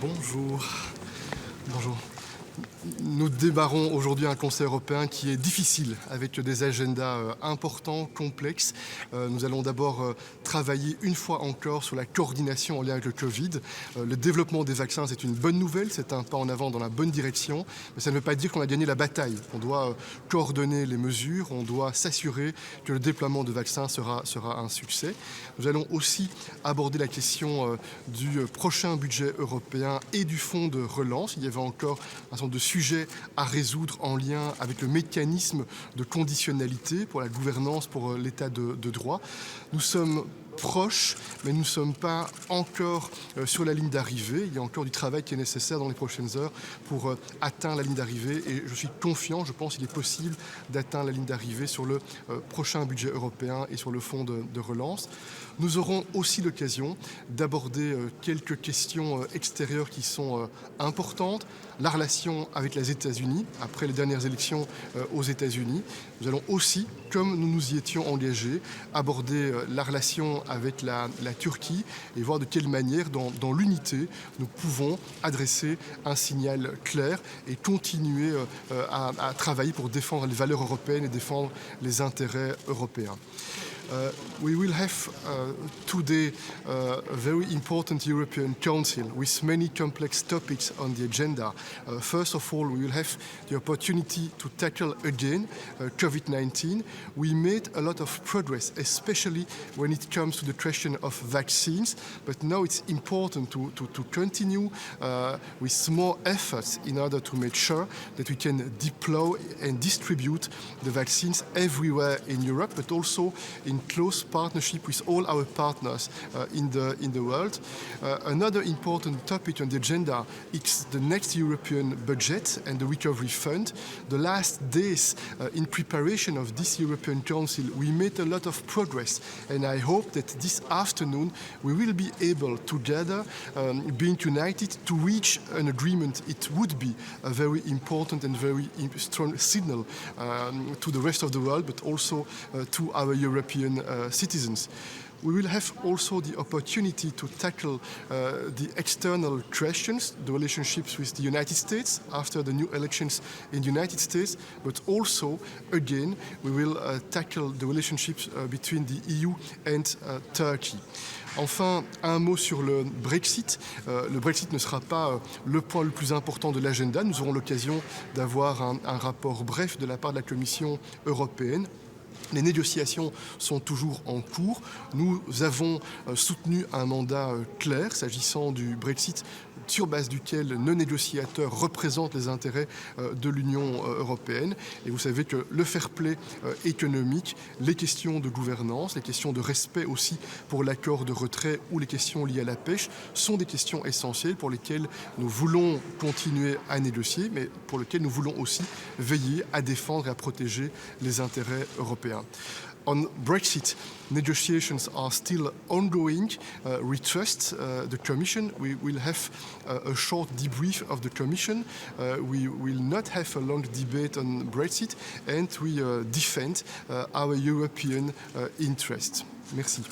Bonjour. Bonjour. Nous démarrons aujourd'hui un Conseil européen qui est difficile, avec des agendas importants, complexes. Nous allons d'abord travailler une fois encore sur la coordination en lien avec le Covid. Le développement des vaccins, c'est une bonne nouvelle, c'est un pas en avant dans la bonne direction, mais ça ne veut pas dire qu'on a gagné la bataille. On doit coordonner les mesures, on doit s'assurer que le déploiement de vaccins sera un succès. Nous allons aussi aborder la question du prochain budget européen et du fonds de relance. Il y avait encore un certain nombre de sujets à résoudre en lien avec le mécanisme de conditionnalité pour la gouvernance, pour l'état de droit. Nous sommes proches, mais nous ne sommes pas encore sur la ligne d'arrivée. Il y a encore du travail qui est nécessaire dans les prochaines heures pour atteindre la ligne d'arrivée et je suis confiant, je pense qu'il est possible d'atteindre la ligne d'arrivée sur le prochain budget européen et sur le fonds de relance. Nous aurons aussi l'occasion d'aborder quelques questions extérieures qui sont importantes. La relation avec les États-Unis, après les dernières élections aux États-Unis. Nous allons aussi, comme nous nous y étions engagés, aborder la relation avec la Turquie et voir de quelle manière, dans l'unité, nous pouvons adresser un signal clair et continuer à travailler pour défendre les valeurs européennes et défendre les intérêts européens. We will have today a very important European Council with many complex topics on the agenda. First of all, we will have the opportunity to tackle again COVID-19. We made a lot of progress, especially when it comes to the question of vaccines, but now it's important to continue with more efforts in order to make sure that we can deploy and distribute the vaccines everywhere in Europe, but also in close partnership with all our partners in the world. Another important topic on the agenda is the next European budget and the recovery fund. The last days in preparation of this European Council, we made a lot of progress, and I hope that this afternoon we will be able together, being united, to reach an agreement. It would be a very important and very strong signal to the rest of the world, but also to our European citizens. We will have also the opportunity to tackle the external questions, the relationships with the United States after the new elections in the United States, but also, again, we will tackle the relationships between the EU and Turkey. Enfin, un mot sur le Brexit. Le Brexit ne sera pas le point le plus important de l'agenda. Nous aurons l'occasion d'avoir un rapport bref de la part de la Commission européenne. Les négociations sont toujours en cours. Nous avons soutenu un mandat clair s'agissant du Brexit, sur base duquel nos négociateurs représentent les intérêts de l'Union européenne. Et vous savez que le fair play économique, les questions de gouvernance, les questions de respect aussi pour l'accord de retrait ou les questions liées à la pêche sont des questions essentielles pour lesquelles nous voulons continuer à négocier, mais pour lesquelles nous voulons aussi veiller à défendre et à protéger les intérêts européens. On Brexit, negotiations are still ongoing. We trust the Commission. We will have a short debrief of the Commission. We will not have a long debate on Brexit, and we defend our European interests. Merci.